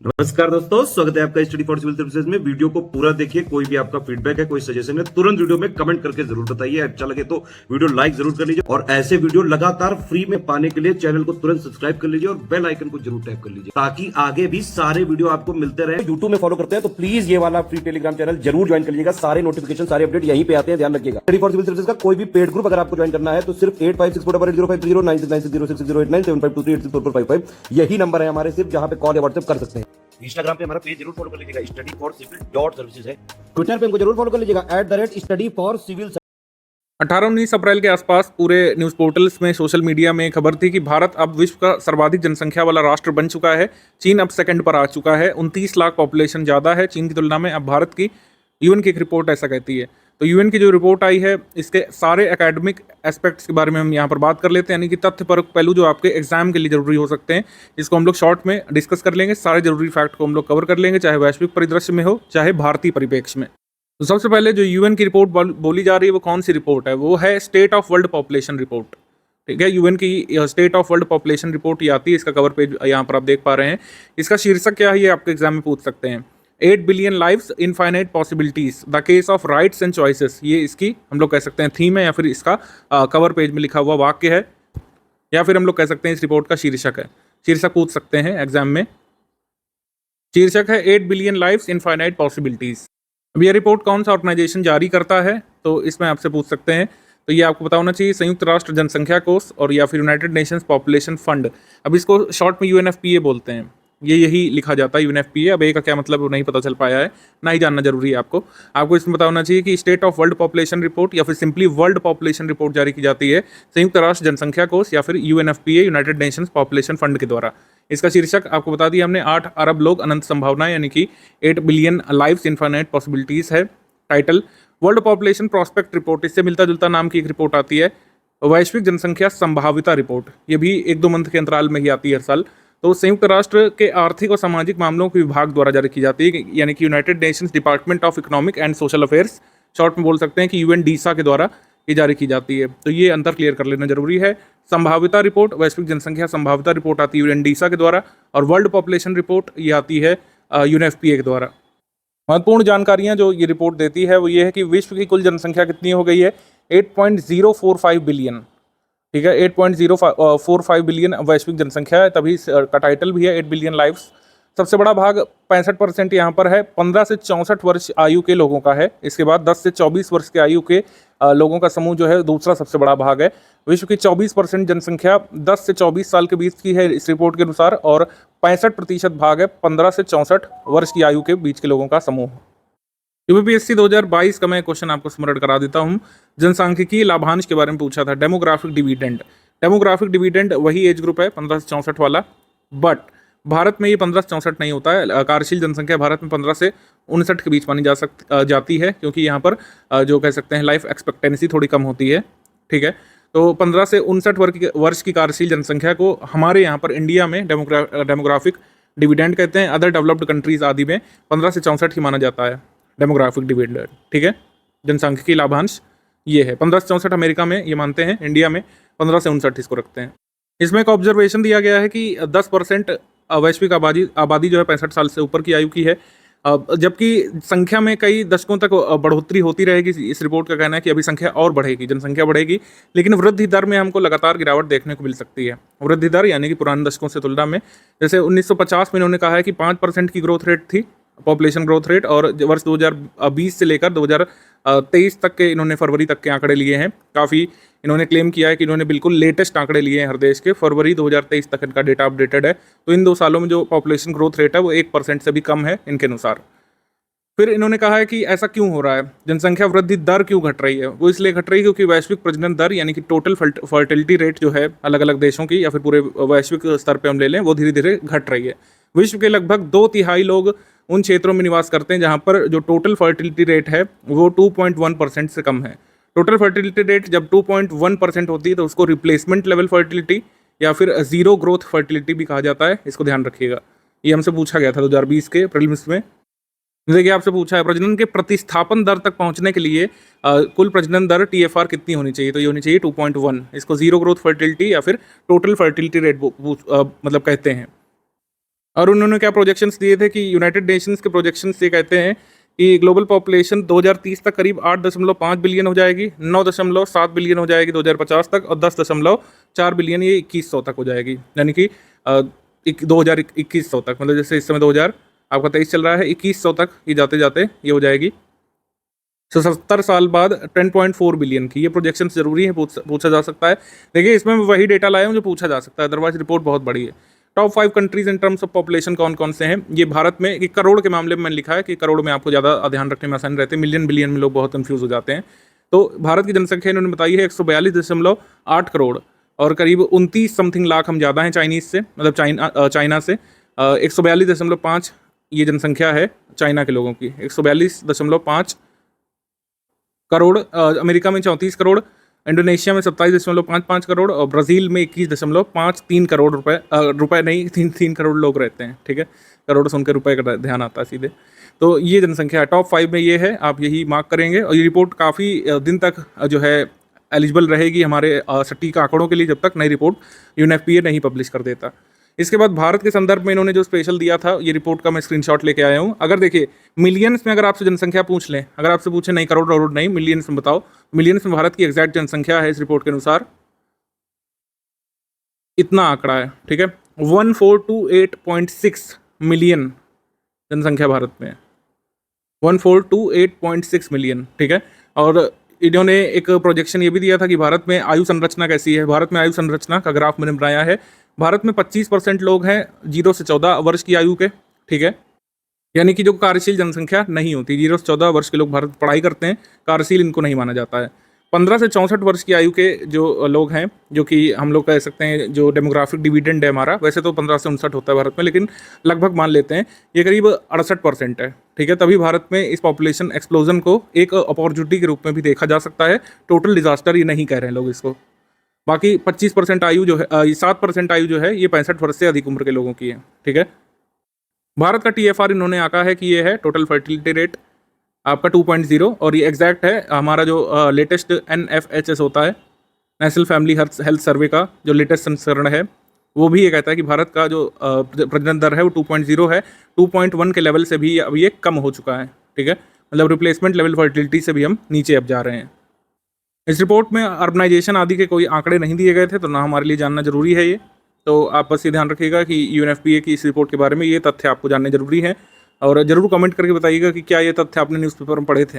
नमस्कार दोस्तों, स्वागत है आपका स्टडी फॉर सिविल सर्विसेज में। वीडियो को पूरा देखिए। कोई भी आपका फीडबैक है, कोई सजेशन है, तुरंत वीडियो में कमेंट करके जरूर बताइए। अच्छा लगे तो वीडियो लाइक जरूर कर लीजिए और ऐसे वीडियो लगातार फ्री में पाने के लिए चैनल को तुरंत सब्सक्राइब कर लीजिए और बेल आइकन को जरूर टैप कर लीजिए ताकि आगे भी सारे वीडियो आपको मिलते रहे। यूट्यूब में फॉलो करते हैं तो प्लीज ये वाला फ्री टेलीग्राम चैनल जरूर ज्वाइन कर लीजिएगा। सारे नोटिफिकेशन, सारे अपडेट यहीं पे आते हैं, ध्यान रखिएगा। स्टडी फॉर सिविल सर्विसेज का कोई भी पेड ग्रुप अगर आपको ज्वाइन करना है तो सिर्फ 856480560660897523864455 यही नंबर है हमारे, सिर्फ जहां पे कॉल या व्हाट्सएप कर सकते हैं। इंस्टाग्राम पे हमारा पेज जरूर फॉलो कर लीजिएगा, study4civil.services है। ट्विटर पे हमको जरूर फॉलो कर लीजिएगा, @study4civil। 18-19 अप्रैल के आसपास पूरे न्यूज़ पोर्टल्स में, सोशल मीडिया में खबर थी कि भारत अब विश्व का सर्वाधिक जनसंख्या वाला राष्ट्र बन चुका है। चीन अब सेकंड पर आ चुका है। 29 लाख पॉपुलेशन ज़्यादा है चीन की तुलना में अब भारत की। यूएन की एक रिपोर्ट ऐसा कहती है। तो यूएन की जो रिपोर्ट आई है, इसके सारे एकेडमिक एस्पेक्ट्स के बारे में हम यहाँ पर बात कर लेते हैं, यानी कि तथ्यपरक पहलू जो आपके एग्जाम के लिए जरूरी हो सकते हैं। इसको हम लोग शॉर्ट में डिस्कस कर लेंगे। सारे जरूरी फैक्ट को हम लोग कवर कर लेंगे, चाहे वैश्विक परिदृश्य में हो चाहे भारतीय परिप्रेक्ष्य में। तो सबसे पहले जो यूएन की रिपोर्ट बोली जा रही है वो कौन सी रिपोर्ट है? वो है state of world population report. ठीक है, यूएन की state of world population report ये आती है। इसका कवर पेज यहाँ पर आप देख पा रहे हैं। इसका शीर्षक क्या है ये आपके एग्जाम में पूछ सकते हैं। 8 billion lives, infinite possibilities, the case of rights and choices. ये इसकी हम लोग कह सकते हैं थीम है, या फिर इसका कवर पेज में लिखा हुआ वाक्य है, या फिर हम लोग कह सकते हैं इस रिपोर्ट का शीर्षक है। शीर्षक पूछ सकते हैं एग्जाम में। शीर्षक है 8 बिलियन लाइव्स, इनफाइनाइट पॉसिबिलिटीज। अब यह रिपोर्ट कौन सा ऑर्गेनाइजेशन जारी करता है तो इसमें आपसे पूछ सकते हैं। तो ये आपको पता होना चाहिए, संयुक्त राष्ट्र जनसंख्या कोष और या फिर यूनाइटेड नेशंस पॉपुलेशन फंड। अब इसको शॉर्ट में यूएनएफपीए बोलते हैं। ये यही लिखा जाता है यूएनएफपीए। अब ए का क्या मतलब वो नहीं पता चल पाया है, ना ही जानना जरूरी है आपको इसमें पता होना चाहिए कि state of world population report या फिर सिंपली वर्ल्ड पॉपुलेशन रिपोर्ट जारी की जाती है संयुक्त राष्ट्र जनसंख्या कोष या फिर UNFPA, United Nations population fund के द्वारा। इसका शीर्षक आपको बता दिया हमने, 8 अरब लोग अनंत संभावनाएं, यानी कि 8 बिलियन लाइव्स, इनफाइनाइट पॉसिबिलिटीज है। Title world population prospect report. इससे मिलता जुलता नाम की एक रिपोर्ट आती है, वैश्विक जनसंख्या संभाविता रिपोर्ट। ये भी 1-2 मंथ के अंतराल में ही आती है हर साल। तो संयुक्त राष्ट्र के आर्थिक और सामाजिक मामलों के विभाग द्वारा जारी की जाती है, यानी कि United Nations department of economic and social affairs, short में बोल सकते हैं कि यूएनडीसा के द्वारा ये जारी की जाती है। तो ये अंतर क्लियर कर लेना जरूरी है। संभाविता रिपोर्ट, वैश्विक जनसंख्या संभाविता रिपोर्ट आती है यूएनडीसा के द्वारा, और वर्ल्ड पॉपुलेशन रिपोर्ट ये आती है यूएनएफपीए के द्वारा। महत्वपूर्ण जानकारियां जो ये रिपोर्ट देती है वो ये है कि विश्व की कुल जनसंख्या कितनी हो गई है, 8.045 बिलियन। ठीक है, 8.045 बिलियन वैश्विक जनसंख्या है, तभी का टाइटल भी है 8 बिलियन लाइव्स। सबसे बड़ा भाग 65% यहाँ पर है 15 से 64 वर्ष आयु के लोगों का है। इसके बाद 10 से 24 वर्ष के आयु के लोगों का समूह जो है दूसरा सबसे बड़ा भाग है। विश्व की 24% जनसंख्या 10 से 24 साल के बीच की है इस रिपोर्ट के अनुसार, और 65% भाग है 15 से 64 वर्ष की आयु के बीच के लोगों का समूह। यूपीएससी 2022 का मैं क्वेश्चन आपको स्मरण करा देता हूँ। जनसांख्यिकीय लाभांश के बारे में पूछा था, डेमोग्राफिक डिविडेंड। डेमोग्राफिक डिविडेंड वही एज ग्रुप है 15 से 64 वाला, बट भारत में ये 15 से 64 नहीं होता है। कार्यशील जनसंख्या भारत में 15 से 59 के बीच मानी जाती है, क्योंकि यहाँ पर जो कह सकते हैं लाइफ एक्सपेक्टेंसी थोड़ी कम होती है। ठीक है, तो 15 से 59 वर्ष की कार्यशील जनसंख्या को हमारे यहाँ पर इंडिया में डेमोग्राफिक डिविडेंड कहते हैं। अदर डेवलप्ड कंट्रीज आदि में 15 से 64 ही माना जाता है डेमोग्राफिक डिविडेंड। ठीक है, जनसांख्यिकीय लाभांश ये है 15 से 64 अमेरिका में ये मानते हैं, इंडिया में 15 से 59 इसको रखते हैं। इसमें एक ऑब्जर्वेशन दिया गया है कि 10% वैश्विक आबादी जो है 65 साल से ऊपर की आयु की है, जबकि संख्या में कई दशकों तक बढ़ोतरी होती रहेगी। इस रिपोर्ट का कहना है कि अभी संख्या और बढ़ेगी, जनसंख्या बढ़ेगी, लेकिन वृद्धि दर में हमको लगातार गिरावट देखने को मिल सकती है। वृद्धि दर यानी कि पुराने दशकों से तुलना में, जैसे 1950 में इन्होंने कहा है कि 5% की ग्रोथ रेट थी, पॉपुलेशन ग्रोथ रेट, और वर्ष 2020 से लेकर 2023 तक के इन्होंने फरवरी तक के आंकड़े लिए हैं। काफ़ी इन्होंने क्लेम किया है कि इन्होंने बिल्कुल लेटेस्ट आंकड़े लिए हैं हर देश के। फरवरी 2023 तक इनका डेटा अपडेटेड है। तो इन 2 सालों में जो पॉपुलेशन ग्रोथ रेट है वो 1% से भी कम है इनके अनुसार। फिर इन्होंने कहा है कि ऐसा क्यों हो रहा है, जनसंख्या वृद्धि दर क्यों घट रही है? वो इसलिए घट रही है क्योंकि वैश्विक प्रजनन दर यानी कि टोटल फर्टिलिटी रेट जो है अलग अलग देशों की या फिर पूरे वैश्विक स्तर पे हम ले लें, वो धीरे धीरे घट रही है। विश्व के लगभग 2/3 लोग उन क्षेत्रों में निवास करते हैं जहाँ पर जो टोटल फर्टिलिटी रेट है वो 2.1% से कम है। टोटल फर्टिलिटी रेट जब 2.1% होती है तो उसको रिप्लेसमेंट लेवल फर्टिलिटी या फिर जीरो ग्रोथ फर्टिलिटी भी कहा जाता है। इसको ध्यान रखिएगा, ये हमसे पूछा गया था 2020 के प्रीलिम्स में। देखिए आपसे पूछा है प्रजनन के प्रतिस्थापन दर तक पहुंचने के लिए कुल प्रजनन दर TFR कितनी होनी चाहिए? तो ये होनी चाहिए 2.1। इसको जीरो ग्रोथ फर्टिलिटी या फिर टोटल फर्टिलिटी रेट मतलब कहते हैं। और उन्होंने क्या प्रोजेक्शंस दिए थे कि यूनाइटेड नेशंस के प्रोजेक्शंस ये कहते हैं कि ग्लोबल पॉपुलेशन 2030 तक करीब 8.5 बिलियन हो जाएगी, 9.7 बिलियन हो जाएगी 2050 तक, और 10.4 बिलियन ये 2100 तक हो जाएगी, यानी कि 2021 तक, मतलब जैसे इस समय 2000 आपका 23 चल रहा है, 2100 तक ये जाते जाते ये हो जाएगी। 70 साल बाद 10.4 बिलियन की ये प्रोजेक्शन जरूरी है, पूछा जा सकता है। देखिए इसमें मैं वही डेटा लाया हूँ जो पूछा जा सकता है, अदरवाइज रिपोर्ट बहुत बड़ी है। Top 5 countries in terms of population कौन कौन से हैं, ये भारत में, एक करोड़ के मामले में मैंने लिखा है कि करोड़ में आपको ज़्यादा ध्यान रखने में आसानी रहती है, मिलियन बिलियन में लोग बहुत कंफ्यूज हो जाते हैं। तो भारत की जनसंख्या इन्होंने बताई है 142.8 करोड़, और करीब 29 समथिंग लाख हम ज़्यादा हैं चाइनीज़ से, मतलब चाइना से। 142.5 ये जनसंख्या है चाइना के लोगों की, 142.5 करोड़। अमेरिका में 34 करोड़, इंडोनेशिया में 27.55 करोड़, और ब्राज़ील में 21.53 करोड़ रुपए नहीं, 3 करोड़ लोग रहते हैं, ठीक है। करोड़ सुन के रुपये का ध्यान आता है सीधे। तो ये जनसंख्या है, टॉप 5 में ये है, आप यही मार्क करेंगे। और ये रिपोर्ट काफ़ी दिन तक जो है एलिजिबल रहेगी हमारे सटीक आंकड़ों के लिए, जब तक नई रिपोर्ट यूएनएफपीए नहीं पब्लिश कर देता। इसके बाद भारत के संदर्भ में इन्होंने जो स्पेशल दिया था, ये रिपोर्ट का मैं स्क्रीनशॉट लेके आया हूँ। अगर देखिए मिलियंस में अगर आपसे जनसंख्या पूछ लें, अगर आपसे पूछे नहीं करोड़ नहीं, मिलियंस में बताओ, मिलियंस में भारत की एग्जैक्ट जनसंख्या है इस रिपोर्ट के अनुसार इतना आंकड़ा है, ठीक है। 1428.6 मिलियन जनसंख्या भारत में है, 1428.6 मिलियन, ठीक है। और इन्होंने एक प्रोजेक्शन ये भी दिया था कि भारत में आयु संरचना कैसी है। भारत में आयु संरचना का ग्राफ मैंने बनाया है। भारत में 25% लोग हैं 0 से 14 वर्ष की आयु के, ठीक है, यानी कि जो कार्यशील जनसंख्या नहीं होती, 0 से 14 वर्ष के लोग भारत पढ़ाई करते हैं, कार्यशील इनको नहीं माना जाता है। 15 से 64 वर्ष की आयु के जो लोग हैं, जो कि हम लोग कह सकते हैं जो डेमोग्राफिक डिविडेंड है हमारा, वैसे तो 15 से 59 होता है भारत में, लेकिन लगभग मान लेते हैं ये करीब 68% है, ठीक है। तभी भारत में इस पॉपुलेशन एक्सप्लोजन को एक अपॉर्चुनिटी के रूप में भी देखा जा सकता है। टोटल डिजास्टर ये नहीं कह रहे हैं लोग इसको। बाकी 25% आयु जो है, 7% आयु जो है, ये 65 वर्ष से अधिक उम्र के लोगों की है, ठीक है। भारत का TFR इन्होंने आका है कि ये है टोटल फर्टिलिटी रेट आपका 2.0, और ये एग्जैक्ट है हमारा जो लेटेस्ट NFHS होता है, नेशनल फैमिली हेल्थ सर्वे का जो लेटेस्ट संस्करण है, वो भी ये कहता है कि भारत का जो प्रजनन दर है वो 2.0 है। 2.1 के लेवल से भी अब ये कम हो चुका है, ठीक है। मतलब रिप्लेसमेंट लेवल फर्टिलिटी से भी हम नीचे अब जा रहे हैं। इस रिपोर्ट में अर्बनाइजेशन आदि के कोई आंकड़े नहीं दिए गए थे, तो ना हमारे लिए जानना जरूरी है ये। तो आप बस ये ध्यान रखिएगा कि यूएनएफपीए की इस रिपोर्ट के बारे में ये तथ्य आपको जानने जरूरी है, और ज़रूर कमेंट करके बताइएगा कि क्या ये तथ्य आपने न्यूज़पेपर में पढ़े थे।